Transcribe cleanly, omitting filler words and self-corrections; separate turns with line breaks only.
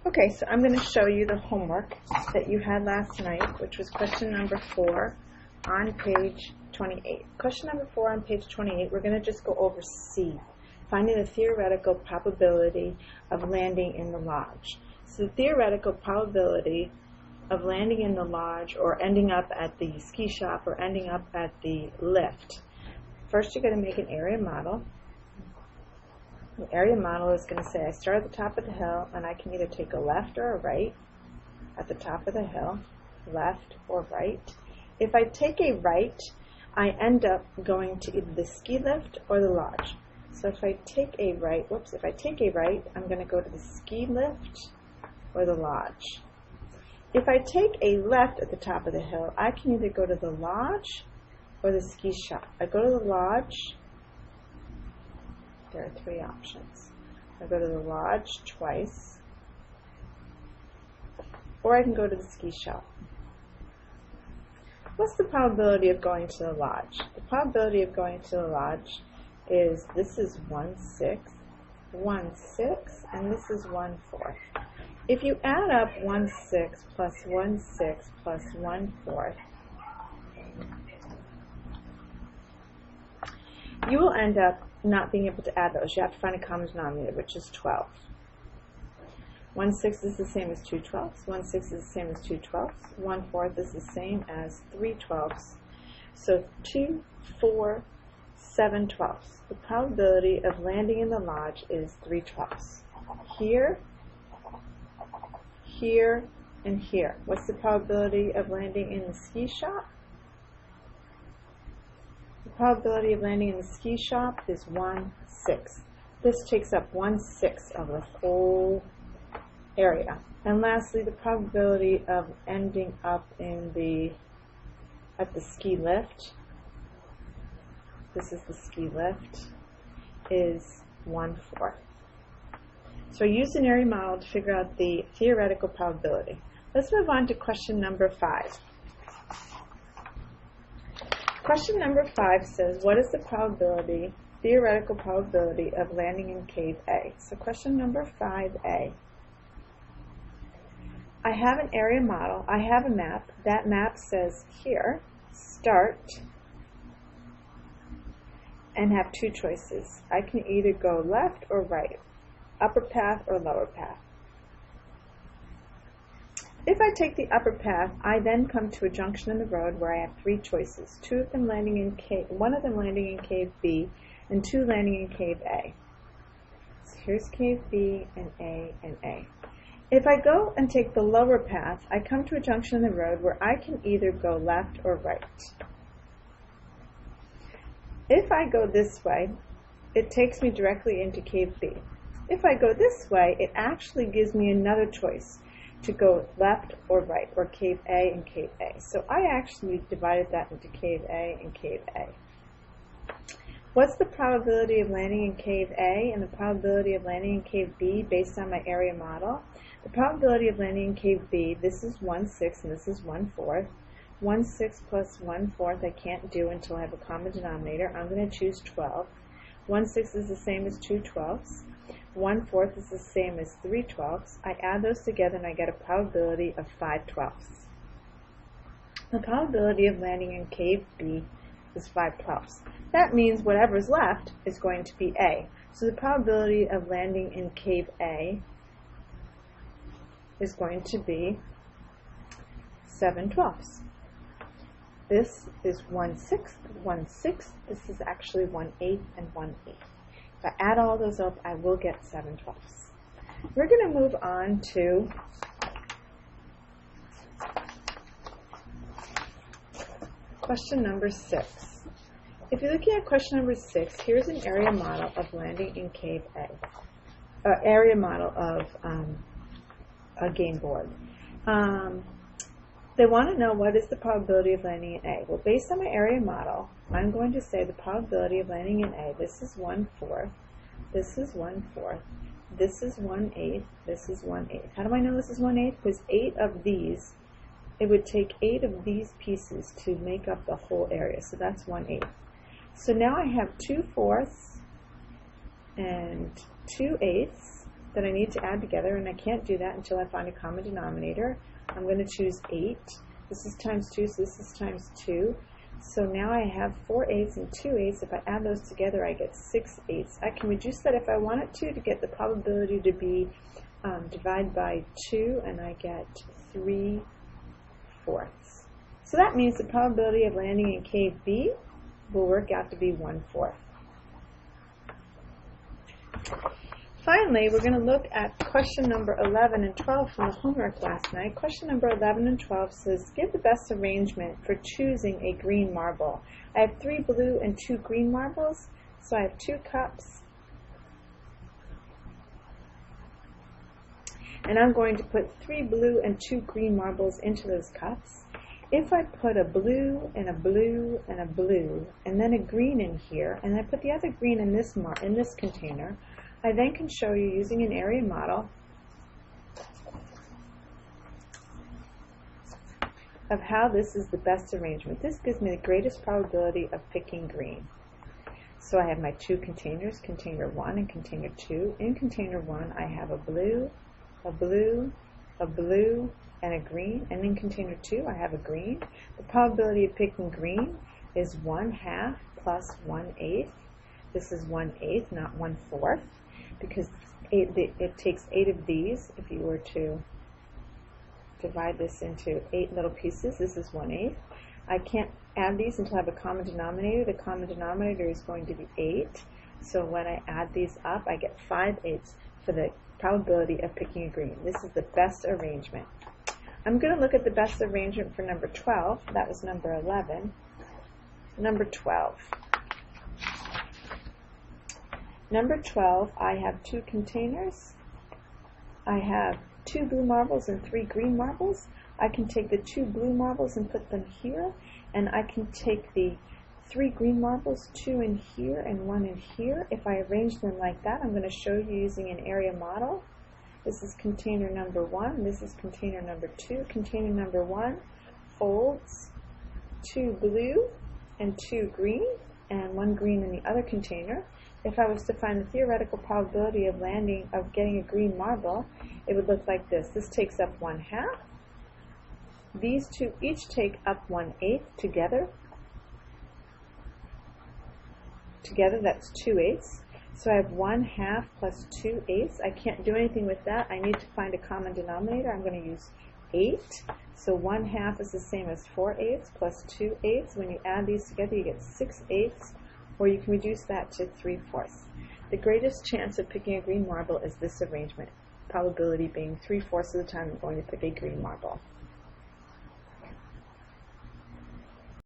Okay, so I'm going to show you the homework that you had last night, which was question number 4 on page 28. Question number 4 on page 28, we're going to just go over C, finding the theoretical probability of landing in the lodge. So the theoretical probability of landing in the lodge or ending up at the ski shop or ending up at the lift. First, you're going to make an area model. The area model is going to say I start at the top of the hill and I can either take a left or a right at the top of the hill, left or right. If I take a right, I end up going to either the ski lift or the lodge. So if I take a right, I'm going to go to the ski lift or the lodge. If I take a left at the top of the hill, I can either go to the lodge or the ski shop. I go to the lodge. There are 3 options. I go to the lodge twice, or I can go to the ski shop. What's the probability of going to the lodge? The probability of going to the lodge is, this is 1/6, 1/6, and this is 1/4. If you add up 1/6 plus 1/6 plus 1/4, you will end up not being able to add those. You have to find a common denominator, which is 12. 1/6 is the same as 2/12. 1/6 is the same as 2/12. 1/4 is the same as 3/12. So 2, 4, 7/12. The probability of landing in the lodge is 3/12. Here, here, and here. What's the probability of landing in the ski shop? The probability of landing in the ski shop is 1/6. This takes up 1/6 of the whole area. And lastly, the probability of ending up in at the ski lift, this is the ski lift, is 1/4. So use an area model to figure out the theoretical probability. Let's move on to question number 5. Question number 5 says, what is the theoretical probability of landing in cave A? So question number 5A. I have an area model. I have a map. That map says here, start, and have 2 choices. I can either go left or right, upper path or lower path. If I take the upper path, I then come to a junction in the road where I have 3 choices. 1 of them landing in cave B, and 2 landing in cave A. So here's cave B and A and A. If I go and take the lower path, I come to a junction in the road where I can either go left or right. If I go this way, it takes me directly into cave B. If I go this way, it actually gives me another choice to go left or right, or cave A and cave A. So I actually divided that into cave A and cave A. What's the probability of landing in cave A and the probability of landing in cave B based on my area model? The probability of landing in cave B, this is 1/6 and this is 1/4. 1/6 plus 1/4 I can't do until I have a common denominator. I'm going to choose 12. 1/6 is the same as 2/12. 1/4 is the same as 3/12. I add those together and I get a probability of 5/12. The probability of landing in cave B is 5/12. That means whatever's left is going to be A. So the probability of landing in cave A is going to be 7/12. This is 1/6, 1/6. This is actually 1/8 and 1/8. If I add all those up, I will get 7/12. We're going to move on to question number 6. If you're looking at question number 6, here's an area model of landing in cave A. Area model of a game board. They want to know what is the probability of landing in A. Well, based on my area model, I'm going to say the probability of landing in A, this is 1/4, this is 1/4, this is 1/8, this is 1/8. How do I know this is 1/8? Because 8 of these, it would take 8 of these pieces to make up the whole area, so that's 1/8. So now I have 2/4 and 2/8 that I need to add together, and I can't do that until I find a common denominator. I'm going to choose 8. This is times 2, so this is times 2. So now I have 4 8s and 2 8s. If I add those together, I get 6 8s. I can reduce that if I wanted to get the probability to be divided by 2, and I get 3/4. So that means the probability of landing in cave B will work out to be 1/4. Finally, we're going to look at question number 11 and 12 from the homework last night. Question number 11 and 12 says, give the best arrangement for choosing a green marble. I have 3 blue and 2 green marbles, so I have 2 cups. And I'm going to put 3 blue and 2 green marbles into those cups. If I put a blue and a blue and a blue, and then a green in here, and I put the other green in this container, I then can show you using an area model of how this is the best arrangement. This gives me the greatest probability of picking green. So I have my 2 containers, container 1 and container 2. In container 1, I have a blue, a blue, a blue, and a green. And in container 2, I have a green. The probability of picking green is 1/2 plus 1/8. This is 1/8, not 1/4. Because it takes 8 of these. If you were to divide this into 8 little pieces, this is 1/8. I can't add these until I have a common denominator. The common denominator is going to be 8. So when I add these up, I get 5/8 for the probability of picking a green. This is the best arrangement. I'm going to look at the best arrangement for number 12. That was number 11. Number 12. Number 12, I have 2 containers. I have 2 blue marbles and 3 green marbles. I can take the 2 blue marbles and put them here, and I can take the 3 green marbles, 2 in here and 1 in here. If I arrange them like that, I'm going to show you using an area model. This is container number 1. This is container number 2. Container number 1 folds 2 blue and 2 green, and 1 green in the other container. If I was to find the theoretical probability of getting a green marble, it would look like this. This takes up 1/2. These 2 each take up 1/8 together. Together, that's 2 8s. So I have 1/2 plus 2 8s. I can't do anything with that. I need to find a common denominator. I'm going to use 8. So 1/2 is the same as 4 8s plus 2 8s. When you add these together, you get 6 8s. Or you can reduce that to 3/4. The greatest chance of picking a green marble is this arrangement, probability being 3/4 of the time I'm going to pick a green marble.